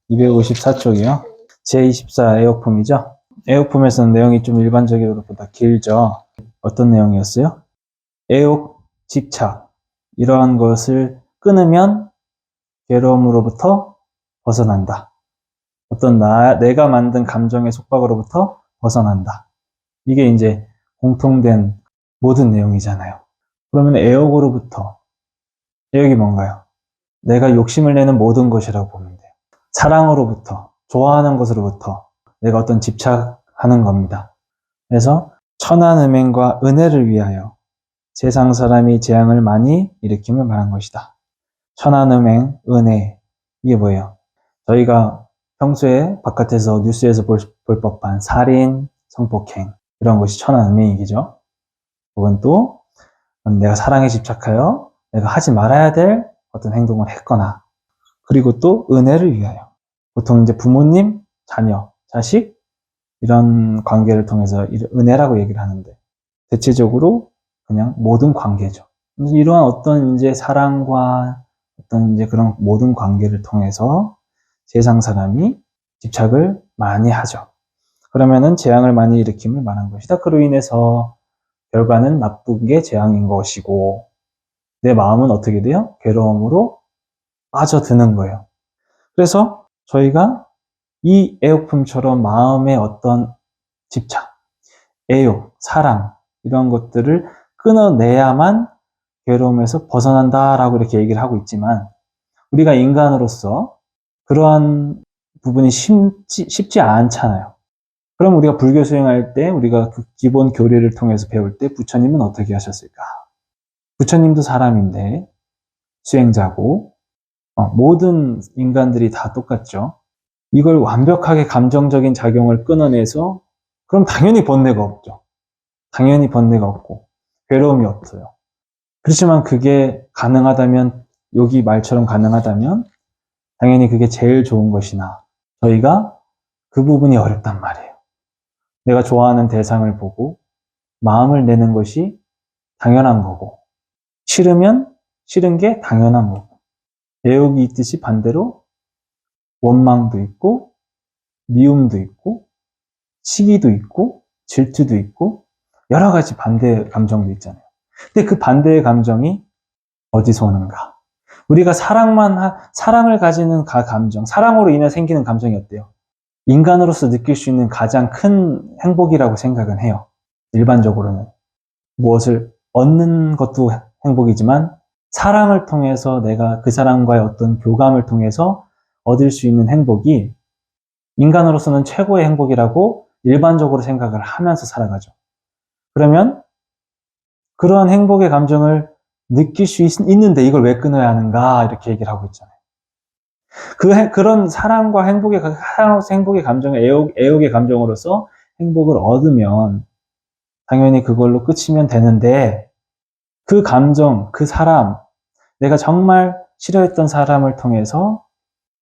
254쪽이요. 제24 애호품이죠. 애호품에서는 내용이 좀 일반적으로보다 길죠. 어떤 내용이었어요? 애욕, 집착 이러한 것을 끊으면 괴로움으로부터 벗어난다. 어떤 내가 만든 감정의 속박으로부터 벗어난다. 이게 이제 공통된 모든 내용이잖아요. 그러면 애욕으로부터, 애욕이 뭔가요? 내가 욕심을 내는 모든 것이라고 보면 돼요. 사랑으로부터, 좋아하는 것으로부터 내가 어떤 집착하는 겁니다. 그래서 천안음행과 은혜를 위하여 세상 사람이 재앙을 많이 일으킴을 말한 것이다. 천안음행, 은혜, 이게 뭐예요? 저희가 평소에 바깥에서 뉴스에서 볼 법한 살인, 성폭행 이런 것이 천안음행이죠. 혹은 또 내가 사랑에 집착하여 내가 하지 말아야 될 어떤 행동을 했거나, 그리고 또 은혜를 위하여 보통 이제 부모님, 자녀, 자식 이런 관계를 통해서 은혜라고 얘기를 하는데 대체적으로 그냥 모든 관계죠. 그래서 이러한 어떤 이제 사랑과 어떤 이제 그런 모든 관계를 통해서 세상 사람이 집착을 많이 하죠. 그러면은 재앙을 많이 일으킴을 말한 것이다. 그로 인해서 결과는 나쁜 게 재앙인 것이고 내 마음은 어떻게 돼요? 괴로움으로 빠져드는 거예요. 그래서 저희가 이 애호품처럼 마음의 어떤 집착, 애욕, 사랑 이런 것들을 끊어내야만 괴로움에서 벗어난다라고 이렇게 얘기를 하고 있지만 우리가 인간으로서 그러한 부분이 쉽지 않잖아요. 그럼 우리가 불교 수행할 때 우리가 그 기본 교리를 통해서 배울 때 부처님은 어떻게 하셨을까? 부처님도 사람인데 수행자고 모든 인간들이 다 똑같죠. 이걸 완벽하게 감정적인 작용을 끊어내서 그럼 당연히 번뇌가 없죠. 당연히 번뇌가 없고 괴로움이 없어요. 그렇지만 그게 가능하다면, 여기 말처럼 가능하다면 당연히 그게 제일 좋은 것이나 저희가 그 부분이 어렵단 말이에요. 내가 좋아하는 대상을 보고 마음을 내는 것이 당연한 거고 싫으면 싫은 게 당연한 거고, 애욕이 있듯이 반대로 원망도 있고 미움도 있고 시기도 있고 질투도 있고 여러 가지 반대 감정도 있잖아요. 근데 그 반대의 감정이 어디서 오는가? 우리가 사랑을 가지는 감정, 사랑으로 인해 생기는 감정이 어때요? 인간으로서 느낄 수 있는 가장 큰 행복이라고 생각은 해요. 일반적으로는. 무엇을 얻는 것도 행복이지만 사랑을 통해서 내가 그 사람과의 어떤 교감을 통해서 얻을 수 있는 행복이 인간으로서는 최고의 행복이라고 일반적으로 생각을 하면서 살아가죠. 그러면 그러한 행복의 감정을 느낄 수 있는데 이걸 왜 끊어야 하는가 이렇게 얘기를 하고 있잖아요. 그런 사랑과 행복의 감정을 애욕의 감정으로서 행복을 얻으면 당연히 그걸로 끝이면 되는데 그 감정, 그 사람, 내가 정말 싫어했던 사람을 통해서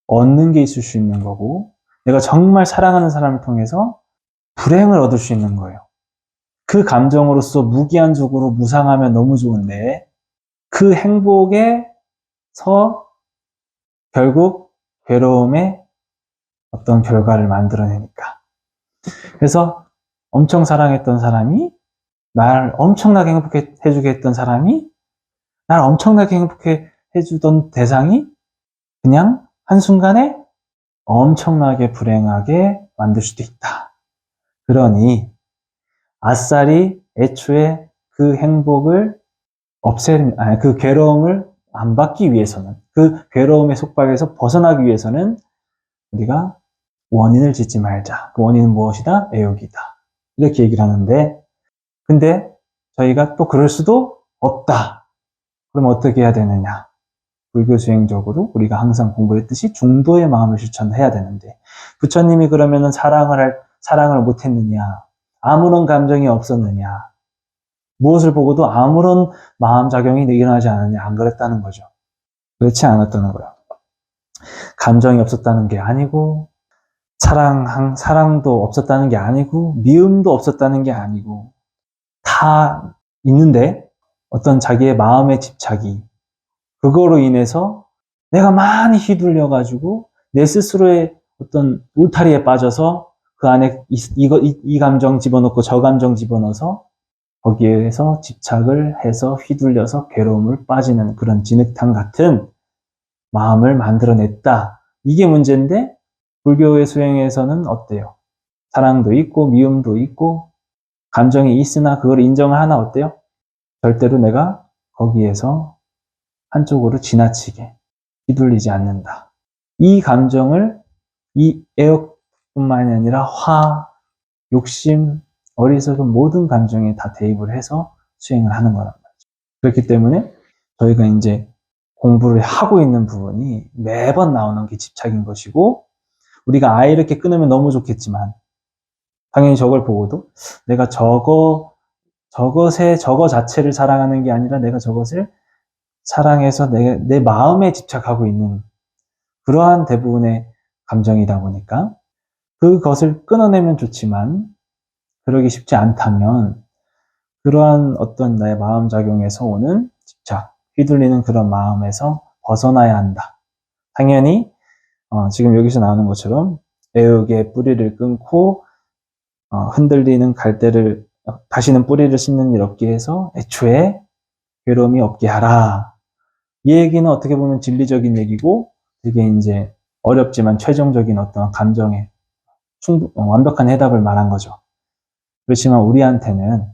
얻는 게 있을 수 있는 거고 내가 정말 사랑하는 사람을 통해서 불행을 얻을 수 있는 거예요. 그 감정으로서 무기한적으로 무상하면 너무 좋은데 그 행복에서 결국 괴로움의 어떤 결과를 만들어내니까. 그래서 엄청 사랑했던 사람이 날 엄청나게 행복해 해주게 했던 사람이 날 엄청나게 행복해 해주던 대상이 그냥 한순간에 엄청나게 불행하게 만들 수도 있다. 그러니 아싸리 애초에 그 행복을 그 괴로움을 안 받기 위해서는, 그 괴로움의 속박에서 벗어나기 위해서는 우리가 원인을 짓지 말자. 그 원인은 무엇이다? 애욕이다. 이렇게 얘기를 하는데, 근데 저희가 또 그럴 수도 없다. 그럼 어떻게 해야 되느냐? 불교 수행적으로 우리가 항상 공부를 했듯이 중도의 마음을 실천해야 되는데, 부처님이 그러면은 사랑을 못했느냐? 아무런 감정이 없었느냐? 무엇을 보고도 아무런 마음작용이 일어나지 않았냐? 안 그랬다는 거죠. 그렇지 않았다는 거예요. 감정이 없었다는 게 아니고, 사랑도 없었다는 게 아니고, 미움도 없었다는 게 아니고, 다 있는데, 어떤 자기의 마음의 집착이, 그거로 인해서 내가 많이 휘둘려가지고, 내 스스로의 어떤 울타리에 빠져서 그 안에 이 감정 집어넣고 저 감정 집어넣어서 거기에서 집착을 해서 휘둘려서 괴로움을 빠지는 그런 진흙탕 같은 마음을 만들어냈다. 이게 문제인데 불교의 수행에서는 어때요? 사랑도 있고 미움도 있고 감정이 있으나 그걸 인정을 하나 어때요? 절대로 내가 거기에서 한쪽으로 지나치게 휘둘리지 않는다. 이 감정을 이 애욕뿐만이 아니라 화, 욕심, 어리석은 모든 감정에 다 대입을 해서 수행을 하는 거란 말이죠. 그렇기 때문에 저희가 이제 공부를 하고 있는 부분이 매번 나오는 게 집착인 것이고, 우리가 아예 이렇게 끊으면 너무 좋겠지만 당연히 저걸 보고도 내가 저거 자체를 사랑하는 게 아니라 내가 저것을 사랑해서 내 마음에 집착하고 있는 그러한 대부분의 감정이다 보니까 그것을 끊어내면 좋지만 그러기 쉽지 않다면 그러한 어떤 나의 마음작용에서 오는 집착, 휘둘리는 그런 마음에서 벗어나야 한다. 당연히 지금 여기서 나오는 것처럼 애욕의 뿌리를 끊고 흔들리는 갈대를 다시는 뿌리를 씹는 일 없게 해서 애초에 괴로움이 없게 하라. 이 얘기는 어떻게 보면 진리적인 얘기고 되게 이제 어렵지만 최종적인 어떤 감정에 완벽한 해답을 말한 거죠. 그렇지만 우리한테는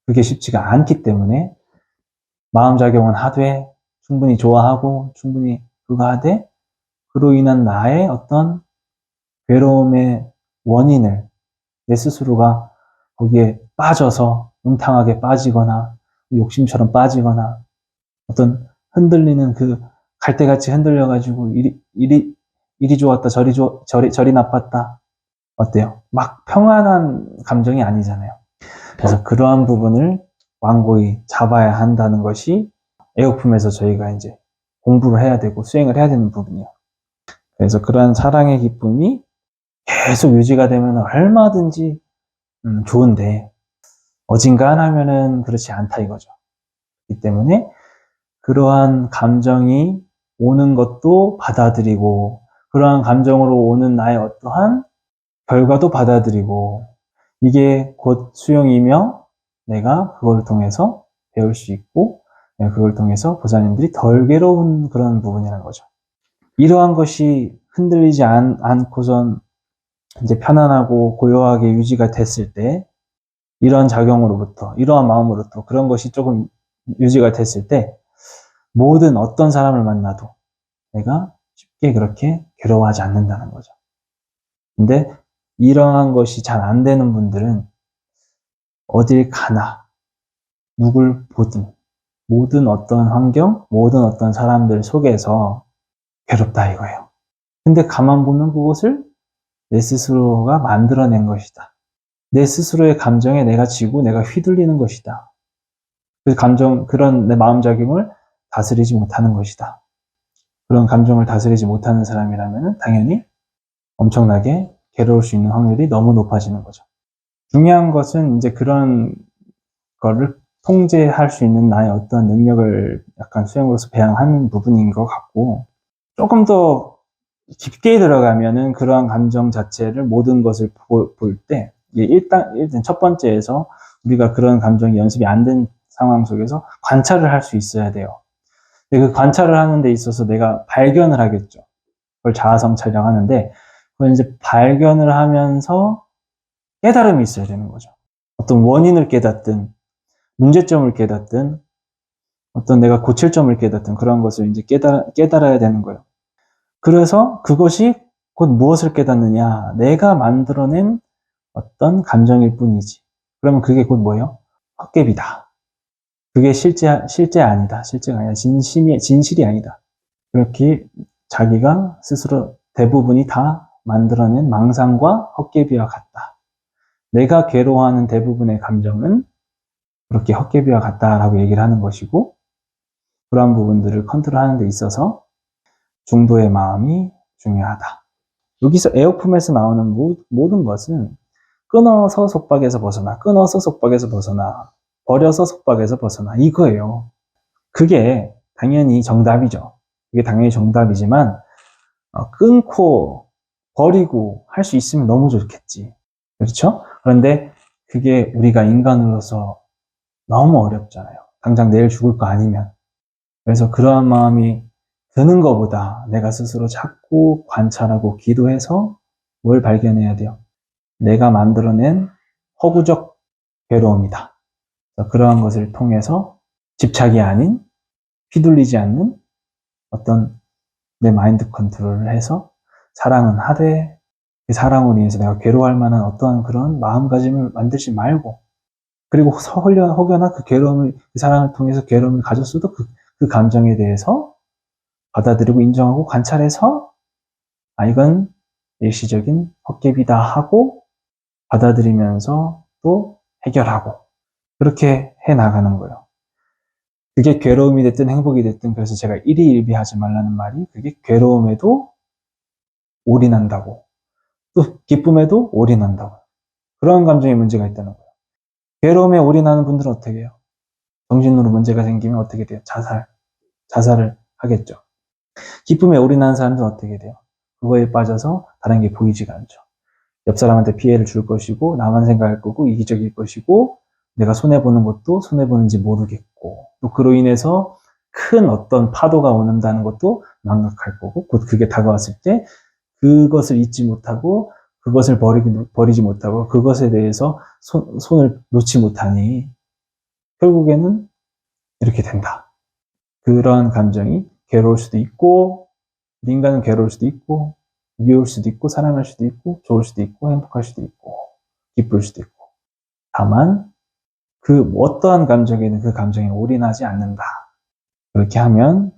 그게 쉽지가 않기 때문에 마음작용은 하되 충분히 좋아하고 충분히 그거 하되 그로 인한 나의 어떤 괴로움의 원인을 내 스스로가 거기에 빠져서 음탕하게 빠지거나 욕심처럼 빠지거나 어떤 흔들리는 그 갈대같이 흔들려가지고 이리 좋았다 저리 나빴다 어때요? 막 평안한 감정이 아니잖아요. 그래서 그러한 부분을 완고히 잡아야 한다는 것이 애호품에서 저희가 이제 공부를 해야 되고 수행을 해야 되는 부분이에요. 그래서 그러한 사랑의 기쁨이 계속 유지가 되면 얼마든지 좋은데 어진간하면은 그렇지 않다 이거죠. 그렇기 때문에 그러한 감정이 오는 것도 받아들이고 그러한 감정으로 오는 나의 어떠한 결과도 받아들이고 이게 곧 수용이며 내가 그걸 통해서 배울 수 있고 그걸 통해서 보살님들이 덜 괴로운 그런 부분이라는 거죠. 이러한 것이 흔들리지 않고선 이제 편안하고 고요하게 유지가 됐을 때 이러한 작용으로부터 이러한 마음으로부터 그런 것이 조금 유지가 됐을 때 모든 어떤 사람을 만나도 내가 쉽게 그렇게 괴로워하지 않는다는 거죠. 근데 이러한 것이 잘 안 되는 분들은 어딜 가나 누굴 보든 모든 어떤 환경, 모든 어떤 사람들 속에서 괴롭다 이거예요. 근데 가만 보면 그것을 내 스스로가 만들어낸 것이다. 내 스스로의 감정에 내가 지고 내가 휘둘리는 것이다. 그 그런 내 마음작용을 다스리지 못하는 것이다. 그런 감정을 다스리지 못하는 사람이라면 당연히 엄청나게 괴로울 수 있는 확률이 너무 높아지는 거죠. 중요한 것은 이제 그런 거를 통제할 수 있는 나의 어떤 능력을 약간 수행으로서 배양하는 부분인 것 같고, 조금 더 깊게 들어가면은 그러한 감정 자체를 모든 것을 볼 때, 일단 첫 번째에서 우리가 그런 감정이 연습이 안 된 상황 속에서 관찰을 할 수 있어야 돼요. 그 관찰을 하는 데 있어서 내가 발견을 하겠죠. 그걸 자아성찰이라고 하는데, 그걸 이제 발견을 하면서 깨달음이 있어야 되는 거죠. 어떤 원인을 깨닫든, 문제점을 깨닫든, 어떤 내가 고칠 점을 깨닫든 그런 것을 이제 깨달아야 되는 거예요. 그래서 그것이 곧 무엇을 깨닫느냐? 내가 만들어낸 어떤 감정일 뿐이지. 그러면 그게 곧 뭐예요? 헛개비다. 그게 실제 아니다. 실제가 아니라 진실이 아니다. 그렇게 자기가 스스로 대부분이 다 만들어낸 망상과 헛개비와 같다. 내가 괴로워하는 대부분의 감정은 그렇게 헛개비와 같다라고 얘기를 하는 것이고, 그러한 부분들을 컨트롤하는 데 있어서 중도의 마음이 중요하다. 여기서 애호품에서 나오는 모든 것은 끊어서 속박에서 벗어나, 버려서 속박에서 벗어나 이거예요. 그게 당연히 정답이죠. 그게 당연히 정답이지만 끊고 버리고 할 수 있으면 너무 좋겠지. 그렇죠? 그런데 그게 우리가 인간으로서 너무 어렵잖아요. 당장 내일 죽을 거 아니면. 그래서 그러한 마음이 드는 것보다 내가 스스로 자꾸 관찰하고 기도해서 뭘 발견해야 돼요? 내가 만들어낸 허구적 괴로움이다. 그러한 것을 통해서 집착이 아닌 휘둘리지 않는 어떤 내 마인드 컨트롤을 해서 사랑은 하되 그 사랑으로 인해서 내가 괴로워할 만한 어떠한 그런 마음가짐을 만들지 말고 그리고 혹여나 그 괴로움을 그 사랑을 통해서 괴로움을 가졌어도 그 감정에 대해서 받아들이고 인정하고 관찰해서 이건 일시적인 헛개비다 하고 받아들이면서 또 해결하고 그렇게 해 나가는 거예요. 그게 괴로움이 됐든 행복이 됐든 그래서 제가 일희일비하지 말라는 말이 그게 괴로움에도 올인한다고 또 기쁨에도 올인한다고 그런 감정에 문제가 있다는 거예요. 괴로움에 올인하는 분들은 어떻게 해요? 정신으로 문제가 생기면 어떻게 돼요? 자살을 하겠죠. 기쁨에 올인하는 사람들은 어떻게 돼요? 그거에 빠져서 다른 게 보이지가 않죠. 옆 사람한테 피해를 줄 것이고 나만 생각할 거고 이기적일 것이고 내가 손해보는 것도 손해보는지 모르겠고 또 그로 인해서 큰 어떤 파도가 오는다는 것도 망각할 거고 곧 그게 다가왔을 때 그것을 잊지 못하고 그것을 버리지 못하고 그것에 대해서 손을 놓지 못하니 결국에는 이렇게 된다. 그러한 감정이 괴로울 수도 있고 인간은 괴로울 수도 있고 미울 수도 있고 사랑할 수도 있고 좋을 수도 있고 행복할 수도 있고 기쁠 수도 있고 다만 그 어떠한 감정에는 그 감정에 올인하지 않는다. 그렇게 하면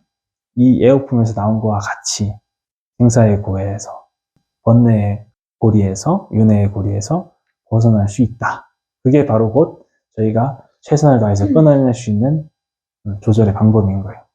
이 애호품에서 나온 것과 같이 생사의 고해에서 번뇌의 고리에서 윤회의 고리에서 벗어날 수 있다. 그게 바로 곧 저희가 최선을 다해서 끊어낼 수 있는 조절의 방법인 거예요.